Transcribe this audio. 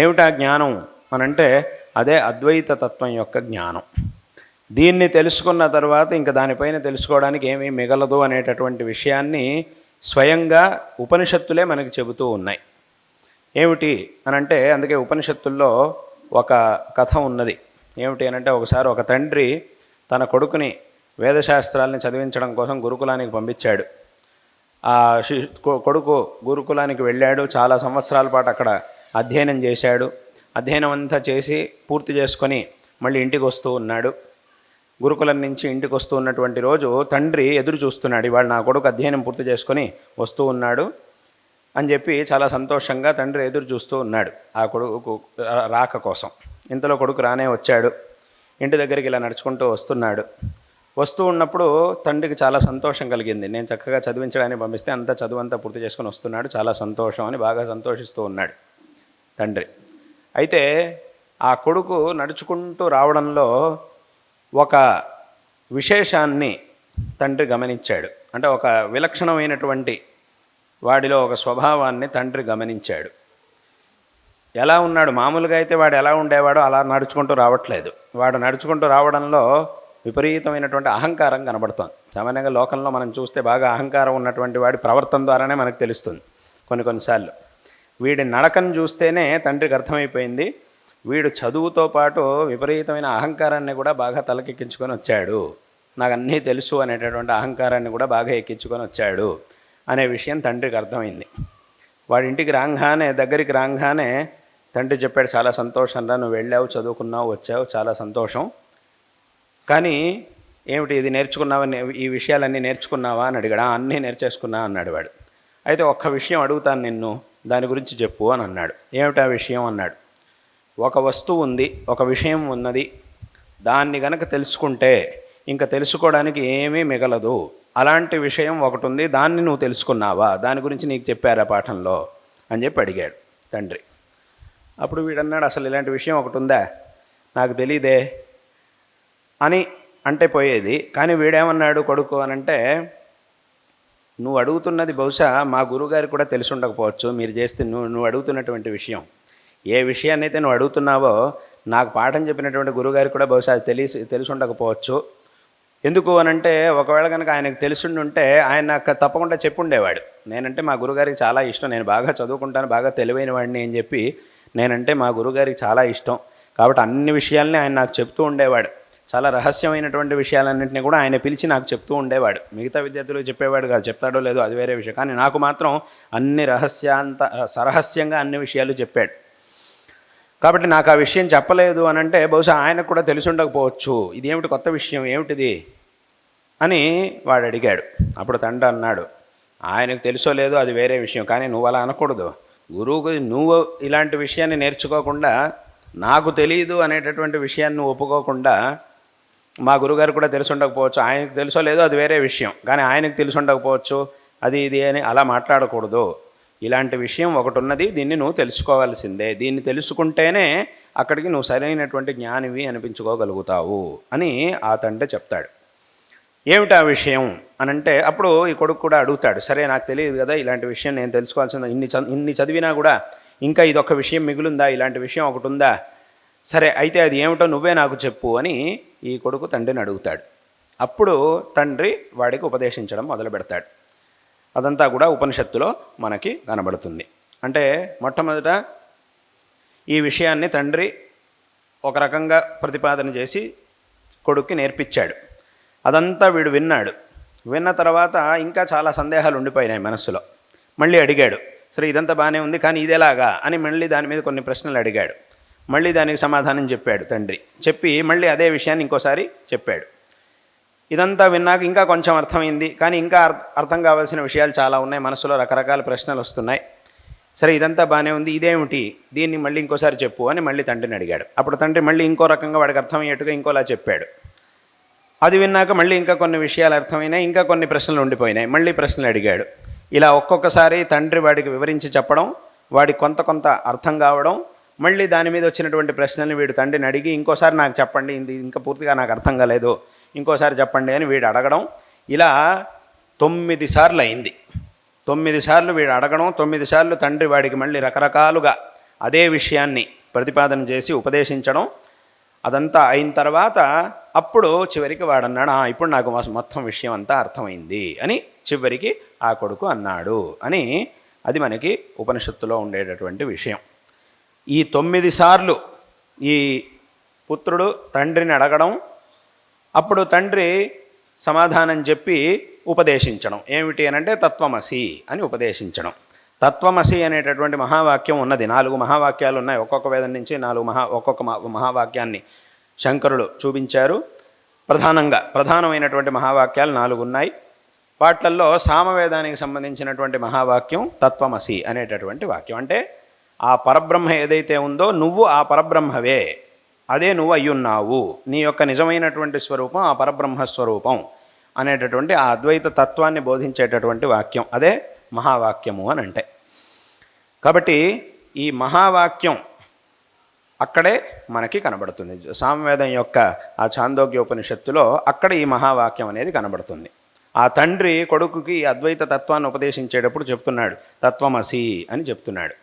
ఏమిటా జ్ఞానం అనంటే అదే అద్వైత తత్వం యొక్క జ్ఞానం. దీన్ని తెలుసుకున్న తర్వాత ఇంకా దానిపైన తెలుసుకోవడానికి ఏమీ మిగలదు అనేటటువంటి విషయాన్ని స్వయంగా ఉపనిషత్తులే మనకి చెబుతూ ఉన్నాయి. ఏమిటి అనంటే అందుకే ఉపనిషత్తుల్లో ఒక కథ ఉన్నది. ఏమిటి అనంటే ఒకసారి ఒక తండ్రి తన కొడుకుని వేదశాస్త్రాలని చదివించడం కోసం గురుకులానికి పంపించాడు. ఆ కొడుకు గురుకులానికి వెళ్ళాడు. చాలా సంవత్సరాల పాటు అక్కడ అధ్యయనం చేశాడు. అధ్యయనం అంతా చేసి పూర్తి చేసుకొని మళ్ళీ ఇంటికి వస్తూ ఉన్నాడు. గురుకులం నుంచి ఇంటికి వస్తూ ఉన్నటువంటి రోజు తండ్రి ఎదురు చూస్తున్నాడు. ఇవాళ నా కొడుకు అధ్యయనం పూర్తి చేసుకొని వస్తూ ఉన్నాడు అని చెప్పి చాలా సంతోషంగా తండ్రి ఎదురు చూస్తూ ఉన్నాడు ఆ కొడుకు రాక కోసం. ఇంతలో కొడుకు రానే వచ్చాడు. ఇంటి దగ్గరికి ఇలా నడుచుకుంటూ వస్తున్నాడు. వస్తూ ఉన్నప్పుడు తండ్రికి చాలా సంతోషం కలిగింది. నేను చక్కగా చదివించడానికి పంపిస్తే అంతా చదువంతా పూర్తి చేసుకొని వస్తున్నాడు, చాలా సంతోషం అని బాగా సంతోషిస్తూ ఉన్నాడు తండ్రి. అయితే ఆ కొడుకు నడుచుకుంటూ రావడంలో ఒక విశేషాన్ని తండ్రి గమనించాడు. అంటే ఒక విలక్షణమైనటువంటి వాడిలో ఒక స్వభావాన్ని తండ్రి గమనించాడు. ఎలా ఉన్నాడు? మామూలుగా అయితే వాడు ఎలా ఉండేవాడో అలా నడుచుకుంటూ రావట్లేదు. వాడు నడుచుకుంటూ రావడంలో విపరీతమైనటువంటి అహంకారం కనబడుతుంది. సామాన్యంగా లోకంలో మనం చూస్తే బాగా అహంకారం ఉన్నటువంటి వాడి ప్రవర్తన ద్వారానే మనకు తెలుస్తుంది. కొన్నిసార్లు వీడి నడకను చూస్తేనే తండ్రికి అర్థమైపోయింది, వీడు చదువుతో పాటు విపరీతమైన అహంకారాన్ని కూడా బాగా తలకెక్కించుకొని వచ్చాడు, నాకు అన్నీ తెలుసు అనేటటువంటి అహంకారాన్ని కూడా బాగా ఎక్కించుకొని వచ్చాడు అనే విషయం తండ్రికి అర్థమైంది. వాడి ఇంటికి రాగానే దగ్గరికి రాగానే తండ్రి చెప్పాడు, చాలా సంతోషం రా, నువ్వు వెళ్ళావు, చదువుకున్నావు, వచ్చావు, చాలా సంతోషం. కానీ ఏమిటి ఇది నేర్చుకున్నావా, ఈ విషయాలన్నీ నేర్చుకున్నావా అని అడిగాడు. అన్నీ నేర్చేసుకున్నా అన్నాడు వాడు. అయితే ఒక్క విషయం అడుగుతాను నిన్ను, దాని గురించి చెప్పు అని అన్నాడు. ఏమిటా విషయం అన్నాడు. ఒక వస్తువు ఉంది, ఒక విషయం ఉన్నది, దాన్ని గనక తెలుసుకుంటే ఇంకా తెలుసుకోవడానికి ఏమీ మిగలదు. అలాంటి విషయం ఒకటి ఉంది, దాన్ని నువ్వు తెలుసుకున్నావా, దాని గురించి నీకు చెప్పారా పాఠంలో అని చెప్పి అడిగాడు తండ్రి. అప్పుడు వీడన్నాడు, అసలు ఇలాంటి విషయం ఒకటి ఉందా, నాకు తెలీదే అని అంటే పోయేది. కానీ వీడేమన్నాడు కొడుకు అనంటే, నువ్వు అడుగుతున్నది బహుశా మా గురువుగారికి కూడా తెలిసి ఉండకపోవచ్చు, మీరు చేస్తే నువ్వు అడుగుతున్నటువంటి విషయం, ఏ విషయాన్ని అయితే నువ్వు అడుగుతున్నావో నాకు పాఠం చెప్పినటువంటి గురువుగారికి కూడా బహుశా తెలిసి ఉండకపోవచ్చు. ఎందుకు అనంటే, ఒకవేళ కనుక ఆయనకు తెలిసిండుంటే ఆయన నాకు తప్పకుండా చెప్పుండేవాడు, నేనంటే మా గురుగారికి చాలా ఇష్టం, నేను బాగా చదువుకుంటాను, బాగా తెలివైన వాడిని అని చెప్పి నేనంటే మా గురుగారికి చాలా ఇష్టం, కాబట్టి అన్ని విషయాల్ని ఆయన నాకు చెప్తూ ఉండేవాడు. చాలా రహస్యమైనటువంటి విషయాలన్నింటినీ కూడా ఆయన పిలిచి నాకు చెప్తూ ఉండేవాడు. మిగతా విద్యార్థులకు చెప్పేవాడు కాదు, చెప్తాడో లేదో అది వేరే విషయం, కానీ నాకు మాత్రం అన్ని సరహస్యంగా అన్ని విషయాలు చెప్పాడు. కాబట్టి నాకు ఆ విషయం చెప్పలేదు అనంటే బహుశా ఆయనకు కూడా తెలిసి ఉండకపోవచ్చు, ఇదేమిటి కొత్త విషయం ఏమిటిది అని వాడు అడిగాడు. అప్పుడు తండ్రి అన్నాడు, ఆయనకు తెలుసో లేదో అది వేరే విషయం, కానీ నువ్వు అలా అనకూడదు. గురువుకు నువ్వు ఇలాంటి విషయాన్ని నేర్చుకోకుండా, నాకు తెలియదు అనేటటువంటి విషయాన్ని నువ్వు ఒప్పుకోకుండా, మా గురుగారు కూడా తెలిసి ఉండకపోవచ్చు, ఆయనకు తెలుసో లేదో అది వేరే విషయం, కానీ ఆయనకు తెలిసి ఉండకపోవచ్చు అది ఇది అని అలా మాట్లాడకూడదు. ఇలాంటి విషయం ఒకటి ఉన్నది, దీన్ని నువ్వు తెలుసుకోవాల్సిందే, దీన్ని తెలుసుకుంటేనే అక్కడికి నువ్వు సరైనటువంటి జ్ఞానివి అనిపించుకోగలుగుతావు అని ఆ తండ్రి చెప్తాడు. ఏమిటి ఆ విషయం అనంటే అప్పుడు ఈ కొడుకు కూడా అడుగుతాడు, సరే నాకు తెలియదు కదా ఇలాంటి విషయం, నేను తెలుసుకోవాల్సింది, ఇన్ని చదివినా కూడా ఇంకా ఇదొక విషయం మిగులుందా, ఇలాంటి విషయం ఒకటి ఉందా, సరే అయితే అది ఏమిటో నువ్వే నాకు చెప్పు అని ఈ కొడుకు తండ్రిని అడుగుతాడు. అప్పుడు తండ్రి వాడికి ఉపదేశించడం మొదలు పెడతాడు. అదంతా కూడా ఉపనిషత్తులో మనకి కనబడుతుంది. అంటే మొట్టమొదట ఈ విషయాన్ని తండ్రి ఒక రకంగా ప్రతిపాదన చేసి కొడుక్కి నేర్పించాడు. అదంతా వీడు విన్నాడు. విన్న తర్వాత ఇంకా చాలా సందేహాలు ఉండిపోయినాయి మనస్సులో. మళ్ళీ అడిగాడు, సరే ఇదంతా బాగానే ఉంది, కానీ ఇదేలాగా అని మళ్ళీ దాని మీద కొన్ని ప్రశ్నలు అడిగాడు. మళ్ళీ దానికి సమాధానం చెప్పాడు తండ్రి. చెప్పి మళ్ళీ అదే విషయాన్ని ఇంకోసారి చెప్పాడు. ఇదంతా విన్నాక ఇంకా కొంచెం అర్థమైంది, కానీ ఇంకా అర్థం కావాల్సిన విషయాలు చాలా ఉన్నాయి, మనసులో రకరకాల ప్రశ్నలు వస్తున్నాయి. సరే ఇదంతా బాగానే ఉంది, ఇదేమిటి, దీన్ని మళ్ళీ ఇంకోసారి చెప్పు అని మళ్ళీ తండ్రిని అడిగాడు. అప్పుడు తండ్రి మళ్ళీ ఇంకో రకంగా వాడికి అర్థమయ్యేట్టుగా ఇంకోలా చెప్పాడు. అది విన్నాక మళ్ళీ ఇంకా కొన్ని విషయాలు అర్థమైనాయి, ఇంకా కొన్ని ప్రశ్నలు ఉండిపోయినాయి, మళ్ళీ ప్రశ్నలు అడిగాడు. ఇలా ఒక్కొక్కసారి తండ్రి వాడికి వివరించి చెప్పడం, వాడికి కొంత అర్థం కావడం, మళ్ళీ దాని మీద వచ్చినటువంటి ప్రశ్నల్ని వీడు తండ్రిని అడిగి ఇంకోసారి నాకు చెప్పండి, ఇది ఇంకా పూర్తిగా నాకు అర్థం కాలేదు, ఇంకోసారి చెప్పండి అని వీడు అడగడం. ఇలా 9 సార్లు అయింది. 9 సార్లు వీడు అడగడం, 9 సార్లు తండ్రి వాడికి మళ్ళీ రకరకాలుగా అదే విషయాన్ని ప్రతిపాదన చేసి ఉపదేశించడం, అదంతా అయిన తర్వాత అప్పుడు చివరికి వాడన్నాడు, ఇప్పుడు నాకు మొత్తం విషయం అంతా అర్థమైంది అని చివరికి ఆ కొడుకు అన్నాడు అని. అది మనకి ఉపనిషత్తులో ఉండేటటువంటి విషయం. ఈ 9 సార్లు ఈ పుత్రుడు తండ్రిని అడగడం, అప్పుడు తండ్రి సమాధానం చెప్పి ఉపదేశించడం. ఏమిటి అనంటే తత్వమసి అని ఉపదేశించడం. తత్వమసి అనేటటువంటి మహావాక్యం ఉన్నది. 4 మహావాక్యాలు ఉన్నాయి. ఒక్కొక్క వేదం నుంచి 4 ఒక్కొక్క మహావాక్యాన్ని శంకరులు చూపించారు. ప్రధానమైనటువంటి మహావాక్యాలు 4 ఉన్నాయి. వాట్లల్లో సామవేదానికి సంబంధించినటువంటి మహావాక్యం తత్వమసి అనేటటువంటి వాక్యం. అంటే ఆ పరబ్రహ్మ ఏదైతే ఉందో నువ్వు ఆ పరబ్రహ్మవే, అదే నువ్వు అయ్యున్నావు, నీ యొక్క నిజమైనటువంటి స్వరూపం ఆ పరబ్రహ్మస్వరూపం అనేటటువంటి ఆ అద్వైత తత్వాన్ని బోధించేటటువంటి వాక్యం, అదే మహావాక్యము అని అంటే. కాబట్టి ఈ మహావాక్యం అక్కడే మనకి కనబడుతుంది. సామవేదం యొక్క ఆ ఛాందోగ్యోపనిషత్తులో అక్కడ ఈ మహావాక్యం అనేది కనబడుతుంది. ఆ తండ్రి కొడుకుకి అద్వైత తత్వాన్ని ఉపదేశించేటప్పుడు చెప్తున్నాడు, తత్వమసి అని చెప్తున్నాడు.